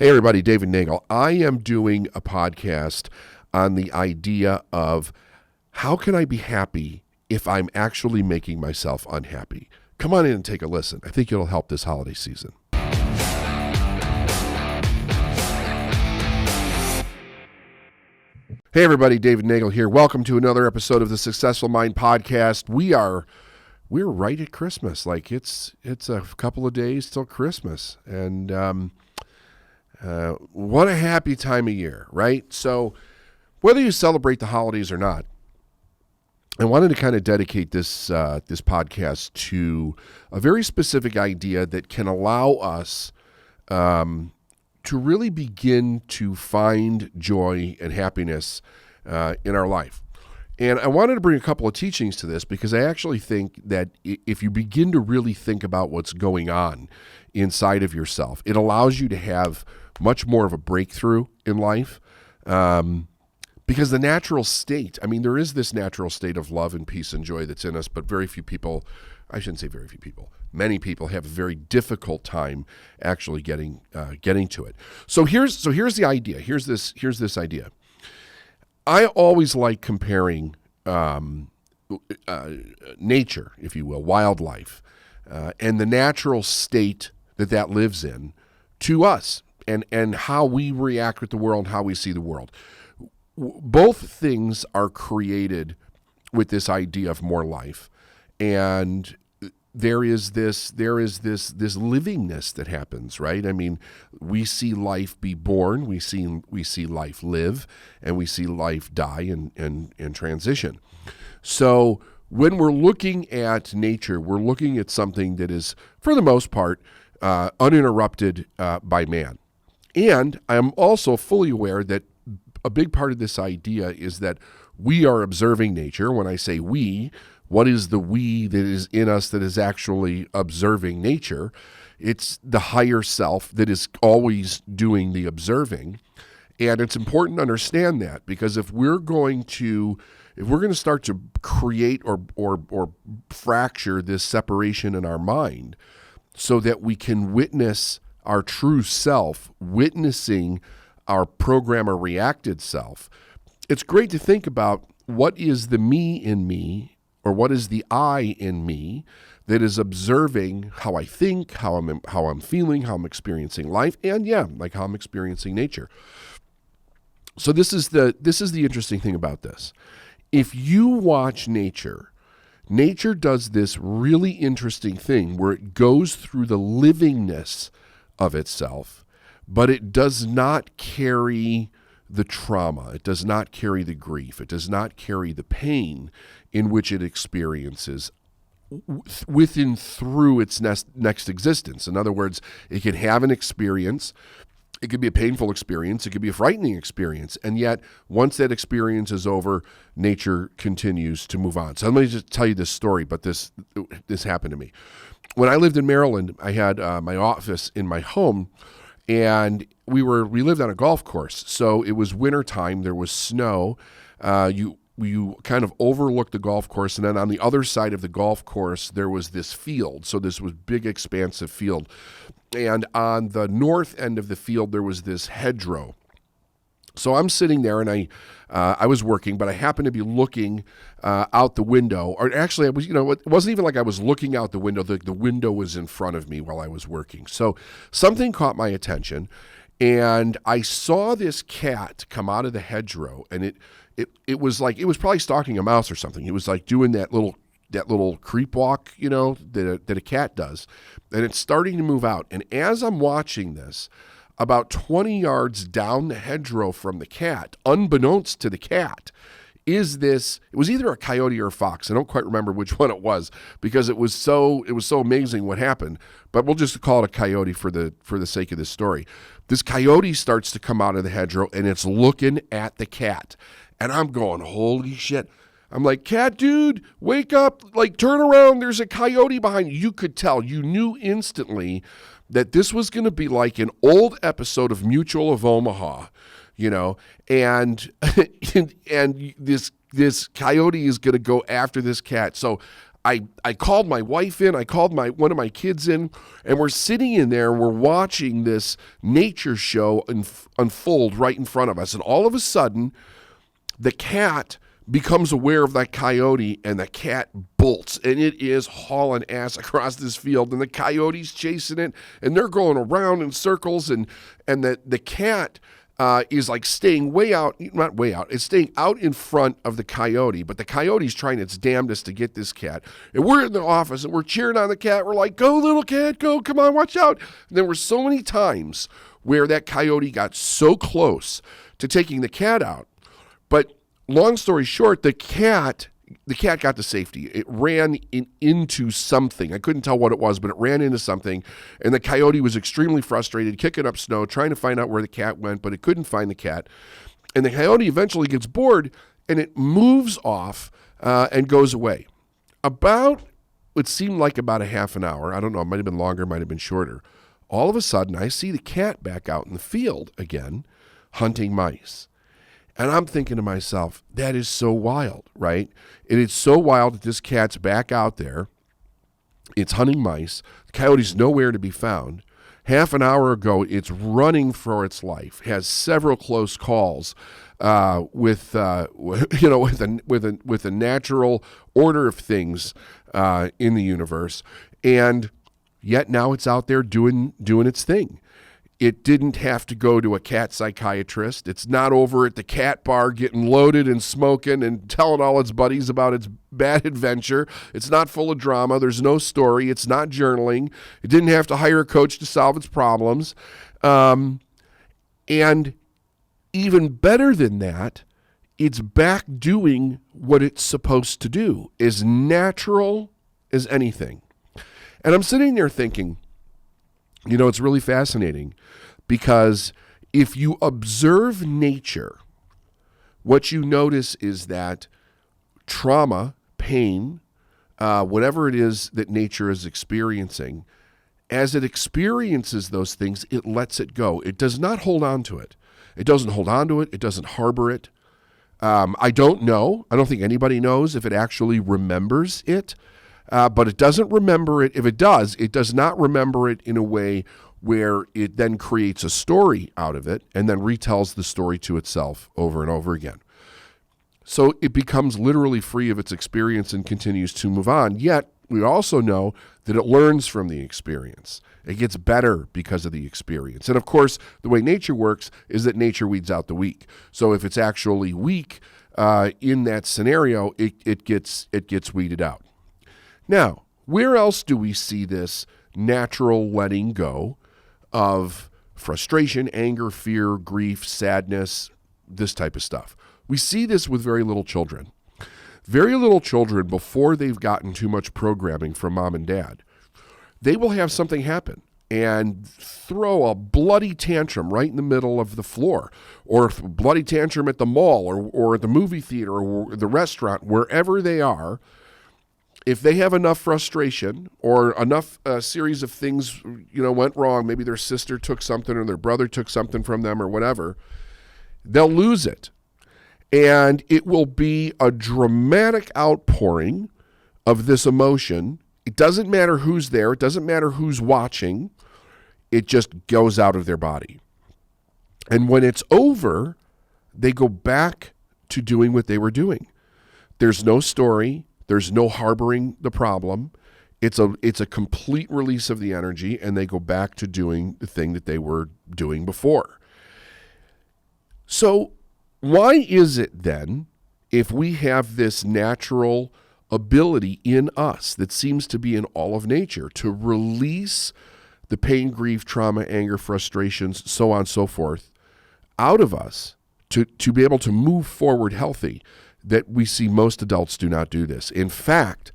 Hey everybody, David Nagel. I am doing a podcast on the idea of how can I be happy if I'm actually making myself unhappy. Come on in and take a listen. I think it'll help this holiday season. Hey everybody, David Nagel here. Welcome to another episode of the Successful Mind Podcast. We're right at Christmas. Like it's a couple of days till Christmas, and what a happy time of year, right? So whether you celebrate the holidays or not, I wanted to kind of dedicate this podcast to a very specific idea that can allow us to really begin to find joy and happiness in our life. And I wanted to bring a couple of teachings to this because I actually think that if you begin to really think about what's going on inside of yourself, it allows you to have much more of a breakthrough in life, because the natural state, there is this natural state of love and peace and joy that's in us, but very few people, I shouldn't say very few people, many people have a very difficult time actually getting to it. So here's the idea. Here's this idea. I always like comparing nature, if you will, wildlife, and the natural state that lives in to us. And how we react with the world, how we see the world. Both things are created with this idea of more life. And there is this livingness that happens, right? We see life be born, we see life live, and we see life die and transition. So when we're looking at nature, we're looking at something that is, for the most part, uninterrupted by man. And I'm also fully aware that a big part of this idea is that we are observing nature. When I say we, what is the we that is in us that is actually observing nature? It's the higher self that is always doing the observing. And it's important to understand that, because if we're going to start to create or fracture this separation in our mind so that we can witness our true self, witnessing our program or reacted self, it's great to think about what is the me in me, or what is the I in me that is observing how I think, how I'm feeling, how I'm experiencing life, and how I'm experiencing nature. So this is the interesting thing about this. If you watch nature does this really interesting thing where it goes through the livingness of itself, but it does not carry the trauma. It does not carry the grief. It does not carry the pain in which it experiences within through its next existence. In other words, it can have an experience. It could be a painful experience. It could be a frightening experience. And yet, once that experience is over, nature continues to move on. So let me just tell you this story, but this happened to me. When I lived in Maryland, I had my office in my home, and we lived on a golf course. So it was wintertime. There was snow. You kind of overlooked the golf course, and then on the other side of the golf course, there was this field. So this was big, expansive field. And on the north end of the field, there was this hedgerow. So I'm sitting there, and I was working, but I happened to be looking out the window. Or actually, I was, it wasn't even like I was looking out the window. The window was in front of me while I was working. So something caught my attention, and I saw this cat come out of the hedgerow, and it was like it was probably stalking a mouse or something. It was like doing that little creep walk, that a cat does, and it's starting to move out. And as I'm watching this, about 20 yards down the hedgerow from the cat, unbeknownst to the cat, it was either a coyote or a fox. I don't quite remember which one it was, because it was so amazing what happened, but we'll just call it a coyote for the sake of this story. This coyote starts to come out of the hedgerow, and it's looking at the cat. And I'm going, holy shit. I'm like, cat dude, wake up, turn around, there's a coyote behind you. You could tell, you knew instantly that this was going to be like an old episode of Mutual of Omaha, and and this coyote is going to go after this cat. So I called my wife in, I called one of my kids in, and we're sitting in there and we're watching this nature show unfold right in front of us. And all of a sudden, the cat becomes aware of that coyote, and the cat bolts, and it is hauling ass across this field, and the coyote's chasing it, and they're going around in circles, and the cat is like staying not way out, it's staying out in front of the coyote, but the coyote's trying its damnedest to get this cat. And we're in the office, and we're cheering on the cat. We're like, go, little cat, go, come on, watch out. And there were so many times where that coyote got so close to taking the cat out, but long story short, the cat got to safety. It ran into something. I couldn't tell what it was, but it ran into something. And the coyote was extremely frustrated, kicking up snow, trying to find out where the cat went, but it couldn't find the cat. And the coyote eventually gets bored, and it moves off and goes away. It seemed like about a half an hour. I don't know. It might have been longer, might have been shorter. All of a sudden, I see the cat back out in the field again, hunting mice. And I'm thinking to myself, that is so wild, right? It is so wild that this cat's back out there. It's hunting mice. The coyote's nowhere to be found. Half an hour ago, it's running for its life. Has several close calls with a natural order of things in the universe, and yet now it's out there doing its thing. It didn't have to go to a cat psychiatrist. It's not over at the cat bar getting loaded and smoking and telling all its buddies about its bad adventure. It's not full of drama. There's no story. It's not journaling. It didn't have to hire a coach to solve its problems. And even better than that, it's back doing what it's supposed to do, as natural as anything. And I'm sitting there thinking, it's really fascinating, because if you observe nature, what you notice is that trauma, pain, whatever it is that nature is experiencing, as it experiences those things, it lets it go. It does not hold on to it. It doesn't hold on to it. It doesn't harbor it. I don't know. I don't think anybody knows if it actually remembers it. But it doesn't remember it. If it does not remember it in a way where it then creates a story out of it and then retells the story to itself over and over again. So it becomes literally free of its experience and continues to move on. Yet we also know that it learns from the experience. It gets better because of the experience. And of course, the way nature works is that nature weeds out the weak. So if it's actually weak in that scenario, it gets weeded out. Now, where else do we see this natural letting go of frustration, anger, fear, grief, sadness, this type of stuff? We see this with very little children. Very little children, before they've gotten too much programming from mom and dad, they will have something happen and throw a bloody tantrum right in the middle of the floor, or a bloody tantrum at the mall or at the movie theater or the restaurant, wherever they are. If they have enough frustration or enough series of things, went wrong, maybe their sister took something or their brother took something from them or whatever, they'll lose it. And it will be a dramatic outpouring of this emotion. It doesn't matter who's there. It doesn't matter who's watching. It just goes out of their body. And when it's over, they go back to doing what they were doing. There's no story. There's no harboring the problem. It's a complete release of the energy, and they go back to doing the thing that they were doing before. So why is it then, if we have this natural ability in us that seems to be in all of nature to release the pain, grief, trauma, anger, frustrations, so on and so forth, out of us to be able to move forward healthy, that we see most adults do not do this? In fact,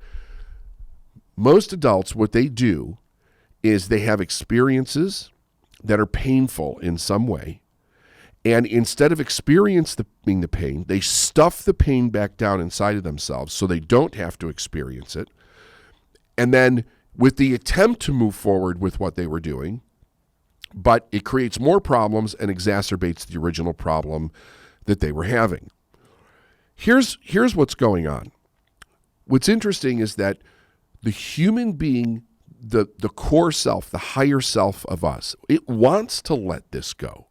most adults, what they do is they have experiences that are painful in some way, and instead of experiencing the pain, they stuff the pain back down inside of themselves so they don't have to experience it. And then with the attempt to move forward with what they were doing, but it creates more problems and exacerbates the original problem that they were having. Here's what's going on. What's interesting is that The human being, the core self, the higher self of us, it wants to let this go.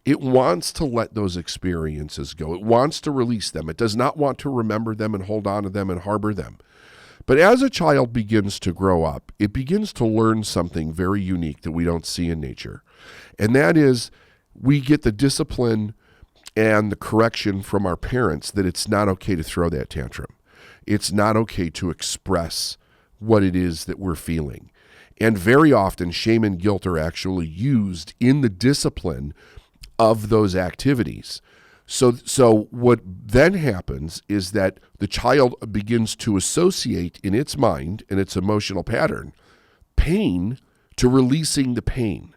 It wants to let those experiences go. It wants to release them. It does not want to remember them and hold on to them and harbor them. But as a child begins to grow up, it begins to learn something very unique that we don't see in nature. And that is, we get the discipline and the correction from our parents that it's not okay to throw that tantrum. It's not okay to express what it is that we're feeling. And very often, shame and guilt are actually used in the discipline of those activities. So what then happens is that the child begins to associate in its mind and its emotional pattern pain to releasing the pain.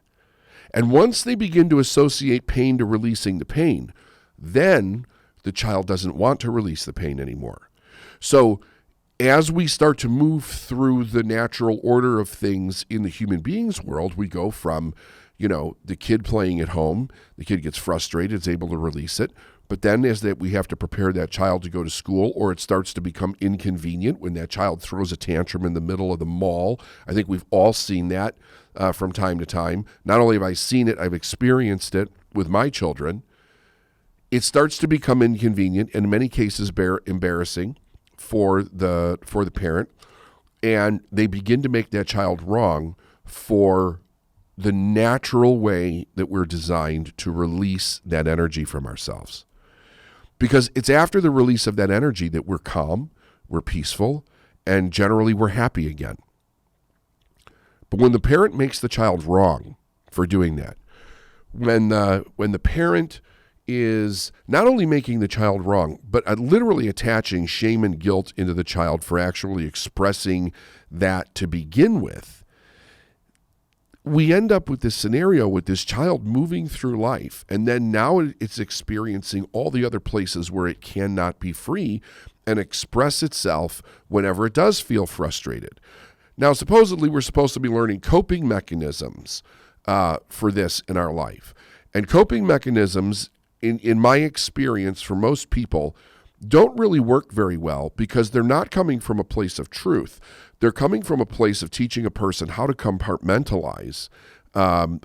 And once they begin to associate pain to releasing the pain, then the child doesn't want to release the pain anymore. So as we start to move through the natural order of things in the human beings world, we go from the kid playing at home, the kid gets frustrated, is able to release it. But then as that we have to prepare that child to go to school, or it starts to become inconvenient when that child throws a tantrum in the middle of the mall. I think we've all seen that from time to time. Not only have I seen it, I've experienced it with my children. It starts to become inconvenient, and in many cases embarrassing for the parent, and they begin to make that child wrong for the natural way that we're designed to release that energy from ourselves. Because it's after the release of that energy that we're calm, we're peaceful, and generally we're happy again. But when the parent makes the child wrong for doing that, when the parent is not only making the child wrong, but literally attaching shame and guilt into the child for actually expressing that to begin with, we end up with this scenario with this child moving through life, and then now it's experiencing all the other places where it cannot be free and express itself whenever it does feel frustrated. Now, supposedly, we're supposed to be learning coping mechanisms for this in our life. And coping mechanisms, in my experience, for most people, don't really work very well because they're not coming from a place of truth. They're coming from a place of teaching a person how to compartmentalize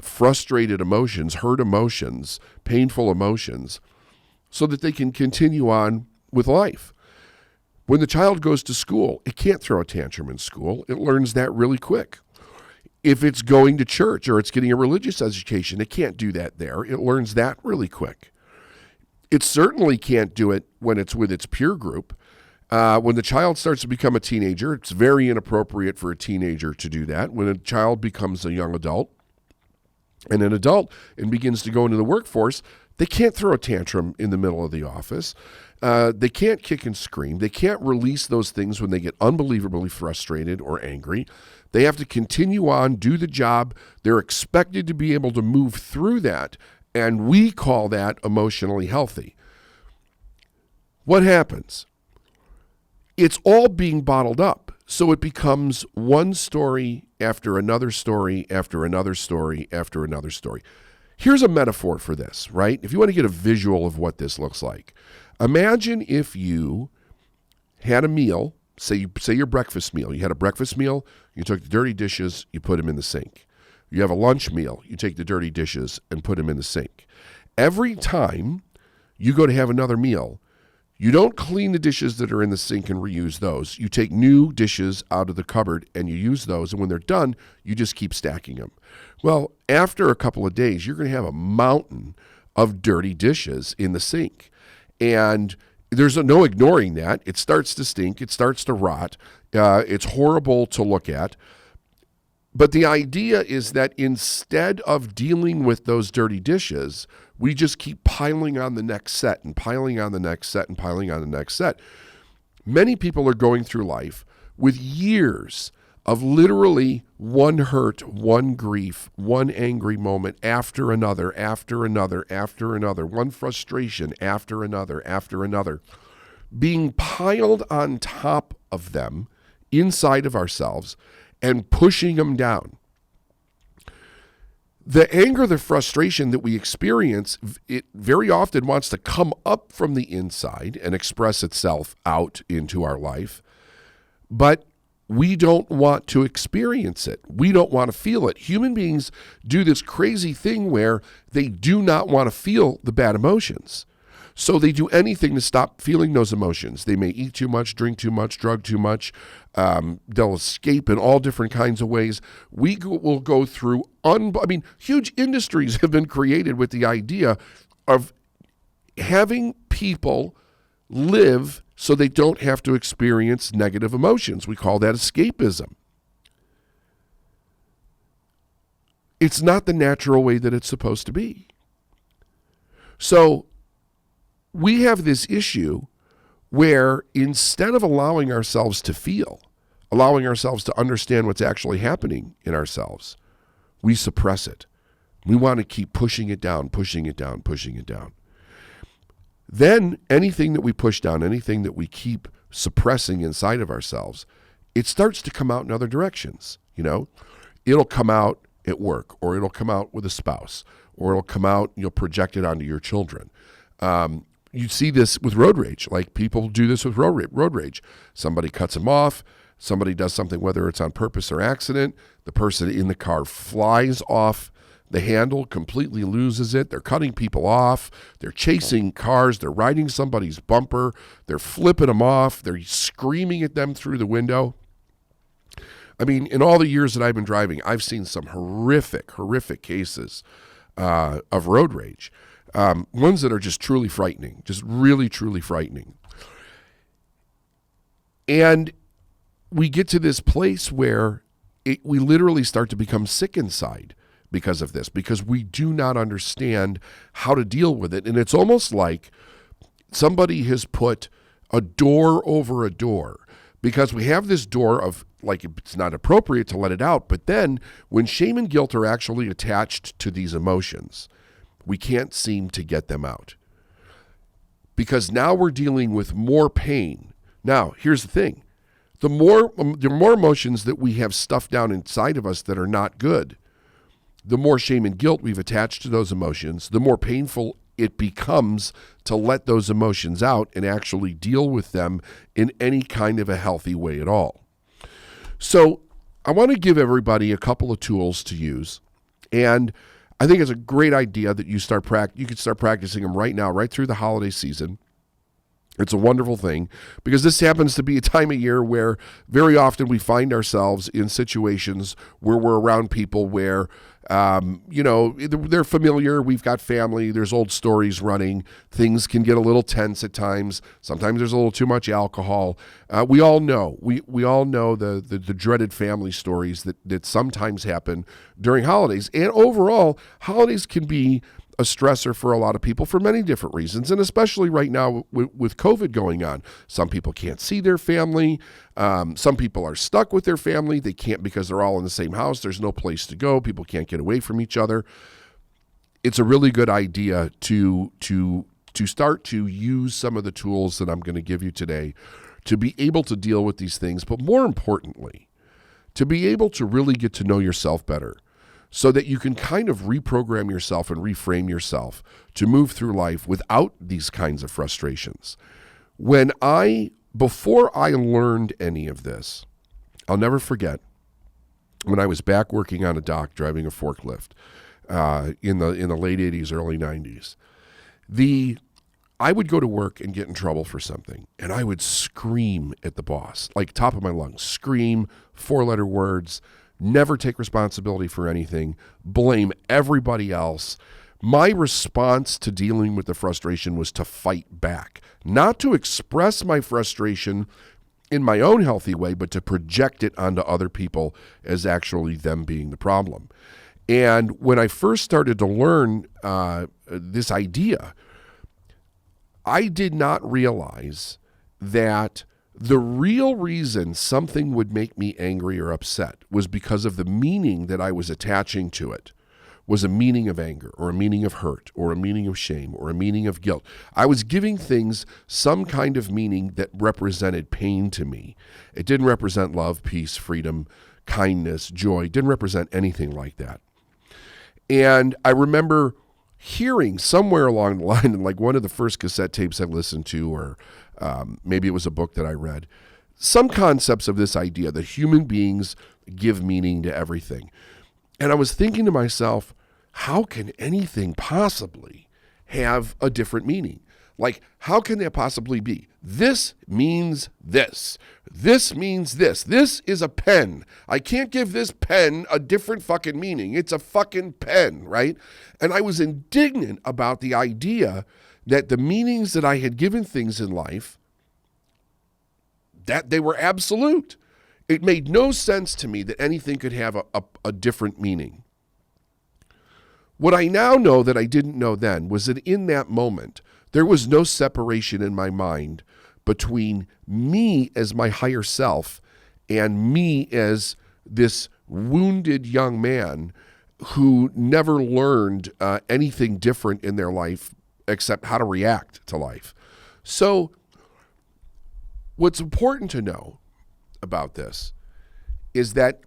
frustrated emotions, hurt emotions, painful emotions, so that they can continue on with life. When the child goes to school, it can't throw a tantrum in school. It learns that really quick. If it's going to church or it's getting a religious education, it can't do that there. It learns that really quick. It certainly can't do it when it's with its peer group. When the child starts to become a teenager, it's very inappropriate for a teenager to do that. When a child becomes a young adult and an adult and begins to go into the workforce, they can't throw a tantrum in the middle of the office. They can't kick and scream. They can't release those things when they get unbelievably frustrated or angry. They have to continue on, do the job. They're expected to be able to move through that, and we call that emotionally healthy. What happens? It's all being bottled up. So it becomes one story after another story after another story after another story. Here's a metaphor for this, right? If you want to get a visual of what this looks like, imagine if you had a meal, say your breakfast meal. You had a breakfast meal, you took the dirty dishes, you put them in the sink. You have a lunch meal, you take the dirty dishes and put them in the sink. Every time you go to have another meal, you don't clean the dishes that are in the sink and reuse those. You take new dishes out of the cupboard and you use those, and when they're done, you just keep stacking them. Well, after a couple of days, you're going to have a mountain of dirty dishes in the sink. And there's no ignoring that. It starts to stink. It starts to rot. It's horrible to look at. But the idea is that instead of dealing with those dirty dishes, we just keep piling on the next set and piling on the next set and piling on the next set. Many people are going through life with years of literally one hurt, one grief, one angry moment after another, after another, after another, one frustration after another, being piled on top of them inside of ourselves and pushing them down. The anger, the frustration that we experience, it very often wants to come up from the inside and express itself out into our life. But we don't want to experience it. We don't want to feel it. Human beings do this crazy thing where they do not want to feel the bad emotions. So they do anything to stop feeling those emotions. They may eat too much, drink too much, drug too much. They'll escape in all different kinds of ways. Will go through, huge industries have been created with the idea of having people live so they don't have to experience negative emotions. We call that escapism. It's not the natural way that it's supposed to be. So we have this issue where instead of allowing ourselves to feel, allowing ourselves to understand what's actually happening in ourselves, we suppress it. We want to keep pushing it down, pushing it down, pushing it down. Then anything that we push down, anything that we keep suppressing inside of ourselves, it starts to come out in other directions. It'll come out at work, or it'll come out with a spouse, or it'll come out, you'll project it onto your children. You see this with road rage. Like, people do this with road rage. Somebody cuts them off. Somebody does something, whether it's on purpose or accident. The person in the car flies off the handle, completely loses it. They're cutting people off. They're chasing cars. They're riding somebody's bumper. They're flipping them off. They're screaming at them through the window. In all the years that I've been driving, I've seen some horrific cases of road rage. Ones that are just truly frightening, just really, truly frightening. And we get to this place where we literally start to become sick inside because of this, because we do not understand how to deal with it. And it's almost like somebody has put a door over a door, because we have this door of, like, it's not appropriate to let it out. But then when shame and guilt are actually attached to these emotions, we can't seem to get them out, because now we're dealing with more pain. Now, here's the thing. The more emotions that we have stuffed down inside of us that are not good, the more shame and guilt we've attached to those emotions, the more painful it becomes to let those emotions out and actually deal with them in any kind of a healthy way at all. So I want to give everybody a couple of tools to use, and I think it's a great idea that you can start practicing them right now, right through the holiday season. It's a wonderful thing, because this happens to be a time of year where very often we find ourselves in situations where we're around people where, they're familiar. We've got family. There's old stories running. Things can get a little tense at times. Sometimes there's a little too much alcohol. We all know. We all know the dreaded family stories that sometimes happen during holidays. And overall, holidays can be a stressor for a lot of people for many different reasons, and especially right now with COVID going on. Some people can't see their family. Some people are stuck with their family. They can't, because they're all in the same house. There's no place to go. People can't get away from each other. It's a really good idea to start to use some of the tools that I'm going to give you today to be able to deal with these things, but more importantly, to be able to really get to know yourself better, so that you can kind of reprogram yourself and reframe yourself to move through life without these kinds of frustrations. Before I learned any of this, I'll never forget when I was back working on a dock driving a forklift in the late 80s, early 90s. I would go to work and get in trouble for something, and I would scream at the boss, like top of my lungs, scream, 4-letter words, never take responsibility for anything, blame everybody else. My response to dealing with the frustration was to fight back, not to express my frustration in my own healthy way, but to project it onto other people as actually them being the problem. And when I first started to learn this idea, I did not realize that the real reason something would make me angry or upset was because of the meaning that I was attaching to it. Was a meaning of anger, or a meaning of hurt, or a meaning of shame, or a meaning of guilt. I was giving things some kind of meaning that represented pain to me. It didn't represent love, peace, freedom, kindness, joy. It didn't represent anything like that. And I remember hearing somewhere along the line, in like one of the first cassette tapes I listened to, or maybe it was a book that I read, some concepts of this idea that human beings give meaning to everything. And I was thinking to myself, how can anything possibly have a different meaning? Like, how can that possibly be? This means this. This means this. This is a pen. I can't give this pen a different fucking meaning. It's a fucking pen, right? And I was indignant about the idea that the meanings that I had given things in life, that they were absolute. It made no sense to me that anything could have a different meaning. What I now know that I didn't know then was that in that moment, there was no separation in my mind between me as my higher self and me as this wounded young man who never learned anything different in their life except how to react to life. So what's important to know about this is that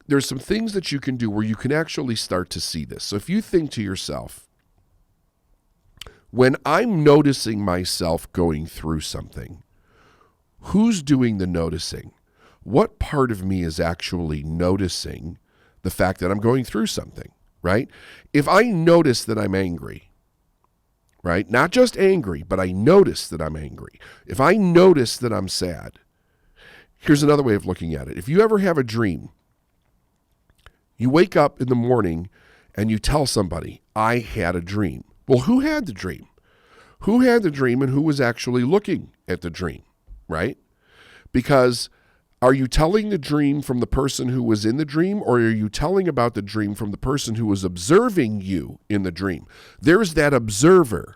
there's some things that you can do where you can actually start to see this. So if you think to yourself, when I'm noticing myself going through something, who's doing the noticing? What part of me is actually noticing the fact that I'm going through something, right? If I notice that I'm angry, right? Not just angry, but I notice that I'm angry. If I notice that I'm sad, here's another way of looking at it. If you ever have a dream, you wake up in the morning and you tell somebody, I had a dream. Well, who had the dream? Who had the dream and who was actually looking at the dream, right? Because are you telling the dream from the person who was in the dream, or are you telling about the dream from the person who was observing you in the dream? There's that observer.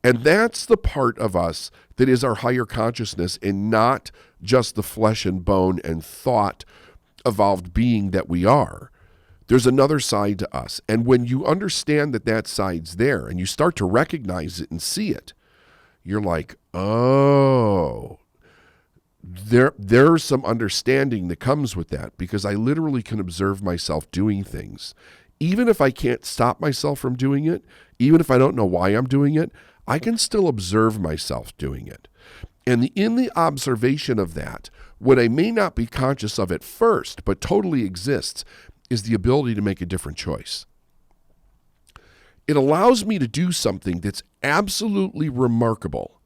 And that's the part of us that is our higher consciousness and not just the flesh and bone and thought evolved being that we are. There's another side to us. And when you understand that that side's there and you start to recognize it and see it, you're like, oh, there's some understanding that comes with that, because I literally can observe myself doing things. Even if I can't stop myself from doing it, even if I don't know why I'm doing it, I can still observe myself doing it. And in the observation of that, what I may not be conscious of at first, but totally exists, is the ability to make a different choice. It allows me to do something that's absolutely remarkable,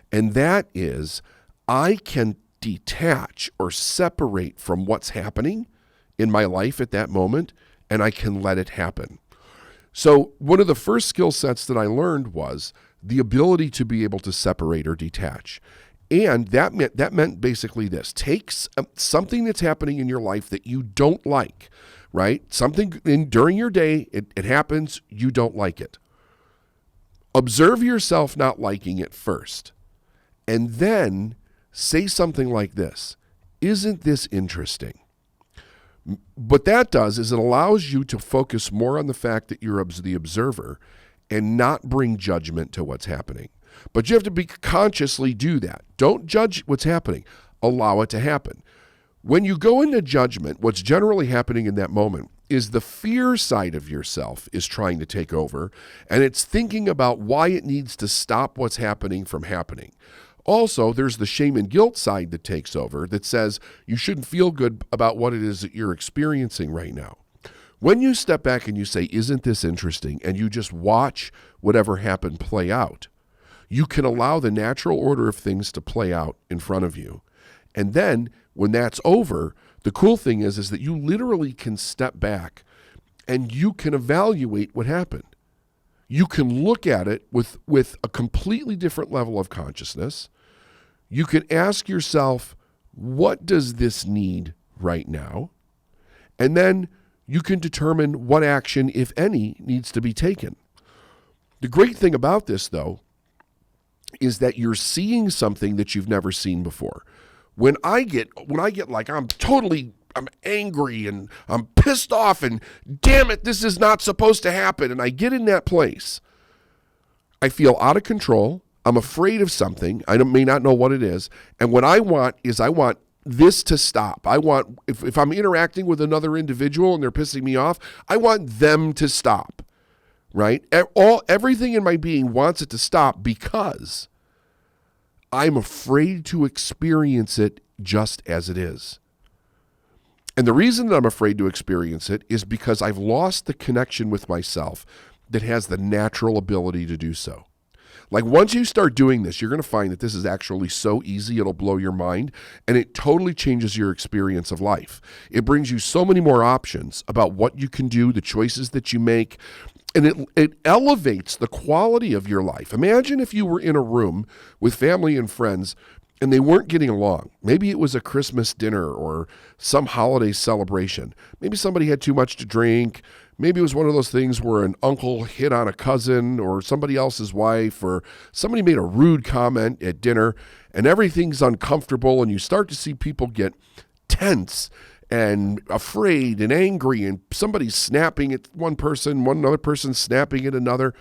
and that is I can detach or separate from what's happening in my life at that moment, and I can let it happen. So one of the first skill sets that I learned was the ability to be able to separate or detach. And that meant basically this. Take something that's happening in your life that you don't like, right? Something during your day, it happens, you don't like it. Observe yourself not liking it first. And then say something like this: isn't this interesting? What that does is it allows you to focus more on the fact that you're the observer and not bring judgment to what's happening. But you have to consciously do that. Don't judge what's happening. Allow it to happen. When you go into judgment, what's generally happening in that moment is the fear side of yourself is trying to take over, and it's thinking about why it needs to stop what's happening from happening. Also, there's the shame and guilt side that takes over that says you shouldn't feel good about what it is that you're experiencing right now. When you step back and you say, isn't this interesting, and you just watch whatever happened play out, you can allow the natural order of things to play out in front of you. And then when that's over, the cool thing is that you literally can step back and you can evaluate what happened. You can look at it with a completely different level of consciousness. You can ask yourself, what does this need right now? And then you can determine what action, if any, needs to be taken. The great thing about this, though, is that you're seeing something that you've never seen before. When I get like I'm angry and I'm pissed off and damn it, this is not supposed to happen, and I get in that place, I feel out of control. I'm afraid of something. I may not know what it is. And what I want is I want this to stop. I want, if I'm interacting with another individual and they're pissing me off, I want them to stop, right? Everything in my being wants it to stop because I'm afraid to experience it just as it is. And the reason that I'm afraid to experience it is because I've lost the connection with myself that has the natural ability to do so. Like once you start doing this, you're going to find that this is actually so easy, it'll blow your mind, and it totally changes your experience of life. It brings you so many more options about what you can do, the choices that you make, and it elevates the quality of your life. Imagine if you were in a room with family and friends and they weren't getting along. Maybe it was a Christmas dinner or some holiday celebration. Maybe somebody had too much to drink. Maybe it was one of those things where an uncle hit on a cousin or somebody else's wife, or somebody made a rude comment at dinner and everything's uncomfortable, and you start to see people get tense and afraid and angry, and somebody's snapping at one other person snapping at another.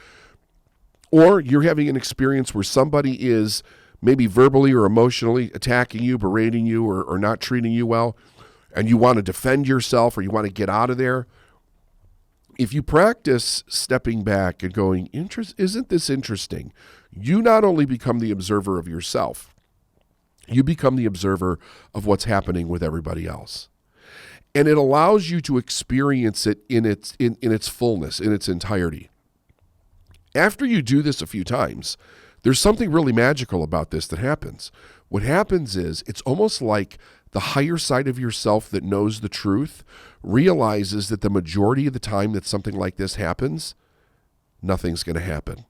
Or you're having an experience where somebody is maybe verbally or emotionally attacking you, berating you, or not treating you well, and you want to defend yourself or you want to get out of there. If you practice stepping back and going, isn't this interesting? You not only become the observer of yourself, you become the observer of what's happening with everybody else. And it allows you to experience it in its fullness, in its entirety. After you do this a few times, there's something really magical about this that happens. What happens is it's almost like the higher side of yourself that knows the truth realizes that the majority of the time that something like this happens, nothing's going to happen.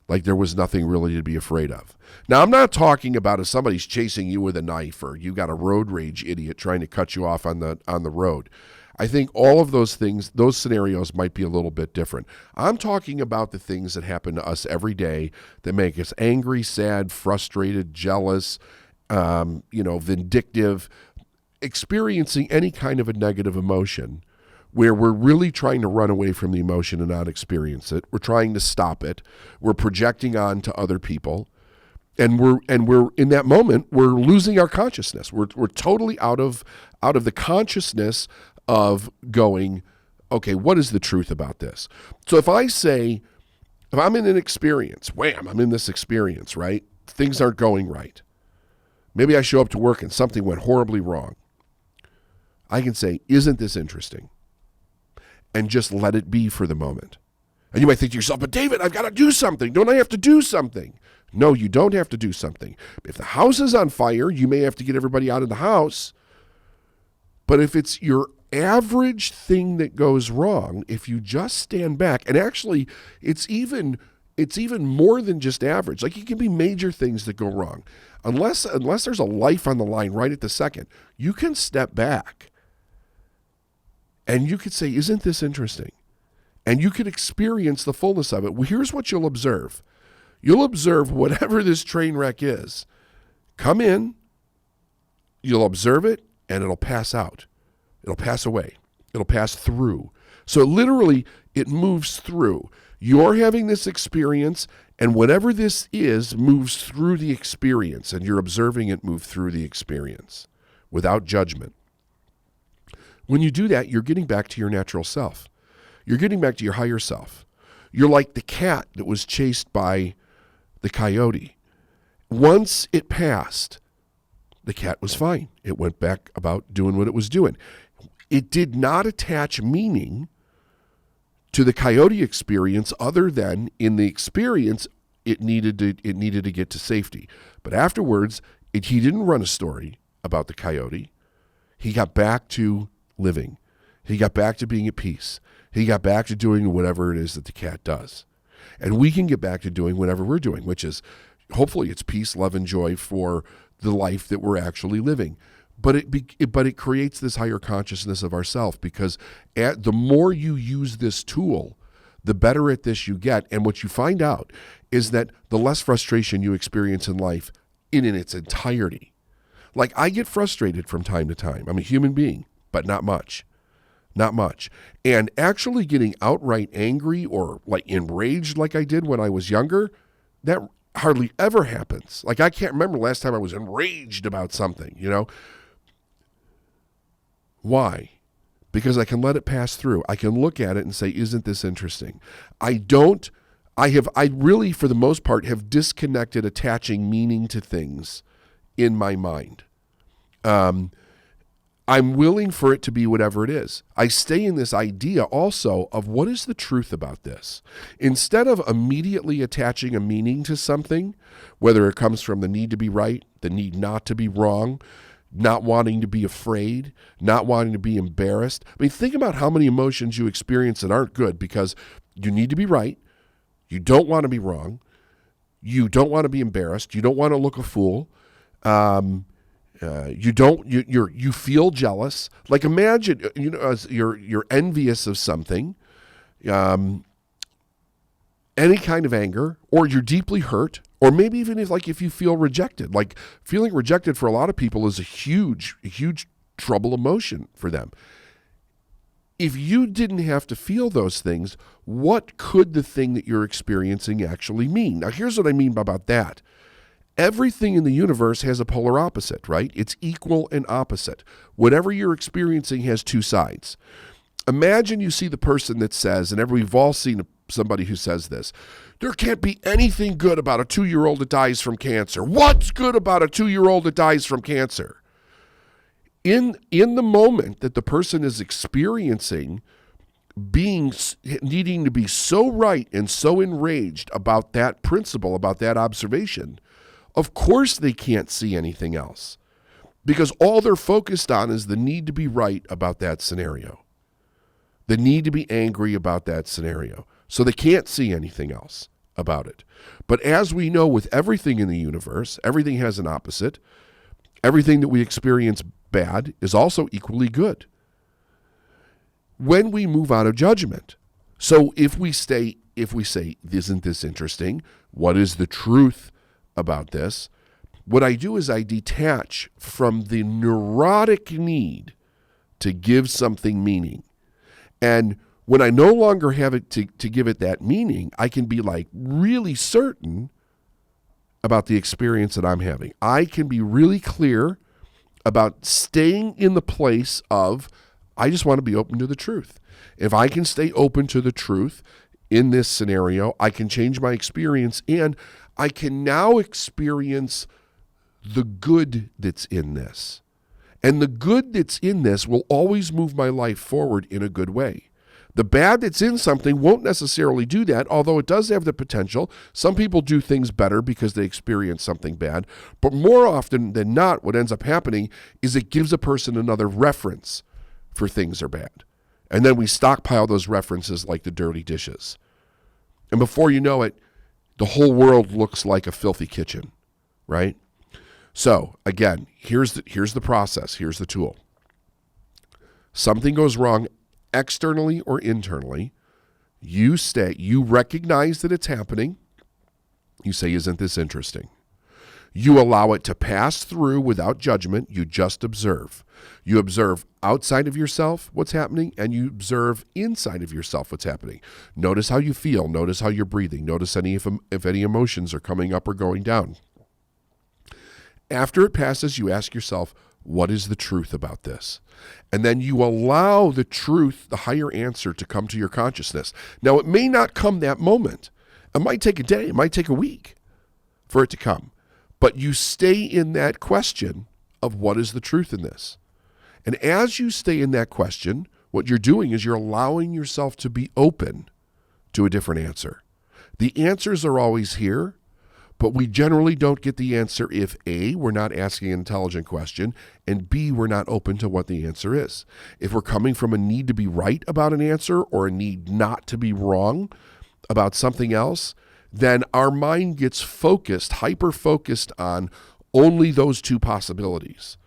Like there was nothing really to be afraid of. Now, I'm not talking about if somebody's chasing you with a knife or you got a road rage idiot trying to cut you off on the road. I think all of those things, those scenarios might be a little bit different. I'm talking about the things that happen to us every day that make us angry, sad, frustrated, jealous, vindictive, experiencing any kind of a negative emotion where we're really trying to run away from the emotion and not experience it. We're trying to stop it. We're projecting on to other people. And we're in that moment, we're losing our consciousness. We're totally out of the consciousness of going, okay, what is the truth about this? So if I'm in an experience, wham, I'm in this experience, right? Things aren't going right. Maybe I show up to work and something went horribly wrong. I can say, isn't this interesting? And just let it be for the moment. And you might think to yourself, but David, I've got to do something. Don't I have to do something? No, you don't have to do something. If the house is on fire, you may have to get everybody out of the house. But if it's your average thing that goes wrong, if you just stand back, and actually it's even more than just average. Like it can be major things that go wrong. Unless there's a life on the line right at the second, you can step back and you could say, isn't this interesting? And you could experience the fullness of it. Well, here's what you'll observe. You'll observe whatever this train wreck is. Come in, you'll observe it, and it'll pass out. It'll pass away. It'll pass through. So literally, it moves through. You're having this experience, and whatever this is moves through the experience, and you're observing it move through the experience without judgment. When you do that, you're getting back to your natural self. You're getting back to your higher self. You're like the cat that was chased by the coyote. Once it passed, the cat was fine. It went back about doing what it was doing. It did not attach meaning to the coyote experience other than in the experience it needed to get to safety. But afterwards, he didn't run a story about the coyote. He got back to living. He got back to being at peace. He got back to doing whatever it is that the cat does. And we can get back to doing whatever we're doing, which is hopefully it's peace, love, and joy for the life that we're actually living. But it creates this higher consciousness of ourself, because the more you use this tool, the better at this you get. And what you find out is that the less frustration you experience in life in its entirety. Like I get frustrated from time to time. I'm a human being, but not much. Not much. And actually getting outright angry or like enraged like I did when I was younger, that hardly ever happens. Like I can't remember last time I was enraged about something, Why? Because I can let it pass through. I can look at it and say, isn't this interesting? I don't I really, for the most part, have disconnected attaching meaning to things in my mind. I'm willing for it to be whatever it is. I stay in this idea also of what is the truth about this. Instead of immediately attaching a meaning to something, whether it comes from the need to be right, the need not to be wrong, not wanting to be afraid, not wanting to be embarrassed. I mean, think about how many emotions you experience that aren't good because you need to be right, you don't want to be wrong, you don't want to be embarrassed, you don't want to look a fool, you feel jealous. Like imagine, as you're envious of something, any kind of anger, or you're deeply hurt, or maybe even if you feel rejected. Like feeling rejected for a lot of people is a huge trouble emotion for them. If you didn't have to feel those things, what could the thing that you're experiencing actually mean? Now, here's what I mean about that. Everything in the universe has a polar opposite, right? It's equal and opposite. Whatever you're experiencing has two sides. Imagine you see the person that says, and we've all seen somebody who says this, there can't be anything good about a 2-year-old that dies from cancer. What's good about a 2-year-old that dies from cancer? In the moment that the person is experiencing needing to be so right and so enraged about that principle, about that observation, of course they can't see anything else because all they're focused on is the need to be right about that scenario, the need to be angry about that scenario. So they can't see anything else about it. But as we know with everything in the universe, everything has an opposite. Everything that we experience bad is also equally good when we move out of judgment. So if we say, isn't this interesting? What is the truth about this? What I do is I detach from the neurotic need to give something meaning. And when I no longer have it to give it that meaning, I can be really certain about the experience that I'm having. I can be really clear about staying in the place of, I just want to be open to the truth. If I can stay open to the truth in this scenario, I can change my experience and I can now experience the good that's in this. And the good that's in this will always move my life forward in a good way. The bad that's in something won't necessarily do that, although it does have the potential. Some people do things better because they experience something bad. But more often than not, what ends up happening is it gives a person another reference for things are bad. And then we stockpile those references like the dirty dishes. And before you know it, the whole world looks like a filthy kitchen, right? So again, here's the process. Here's the tool. Something goes wrong externally or internally. You recognize that it's happening. You say, isn't this interesting? You allow it to pass through without judgment. You just observe. You observe outside of yourself what's happening, and you observe inside of yourself what's happening. Notice how you feel. Notice how you're breathing. Notice if any emotions are coming up or going down. After it passes, you ask yourself, what is the truth about this? And then you allow the truth, the higher answer, to come to your consciousness. Now, it may not come that moment. It might take a day. It might take a week for it to come. But you stay in that question of what is the truth in this. And as you stay in that question, what you're doing is you're allowing yourself to be open to a different answer. The answers are always here, but we generally don't get the answer if A, we're not asking an intelligent question, and B, we're not open to what the answer is. If we're coming from a need to be right about an answer or a need not to be wrong about something else, then our mind gets focused, hyper-focused on only those two possibilities.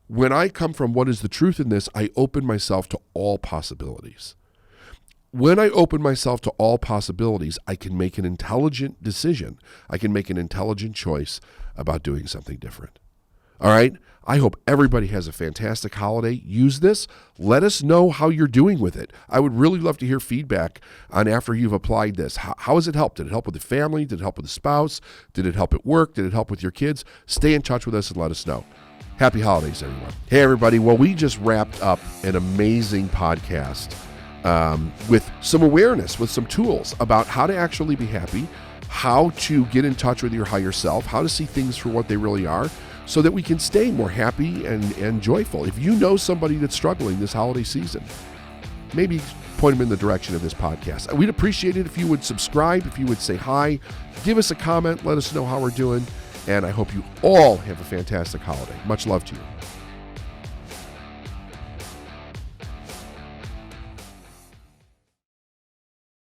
When I come from what is the truth in this, I open myself to all possibilities. When I open myself to all possibilities, I can make an intelligent decision. I can make an intelligent choice about doing something different. All right? I hope everybody has a fantastic holiday. Use this. Let us know how you're doing with it. I would really love to hear feedback on after you've applied this. How has it helped? Did it help with the family? Did it help with the spouse? Did it help at work? Did it help with your kids? Stay in touch with us and let us know. Happy holidays, everyone. Hey, everybody. Well, we just wrapped up an amazing podcast with some awareness, with some tools about how to actually be happy, how to get in touch with your higher self, how to see things for what they really are, so that we can stay more happy and joyful. If you know somebody that's struggling this holiday season, maybe point them in the direction of this podcast. We'd appreciate it if you would subscribe, if you would say hi, give us a comment, let us know how we're doing, and I hope you all have a fantastic holiday. Much love to you.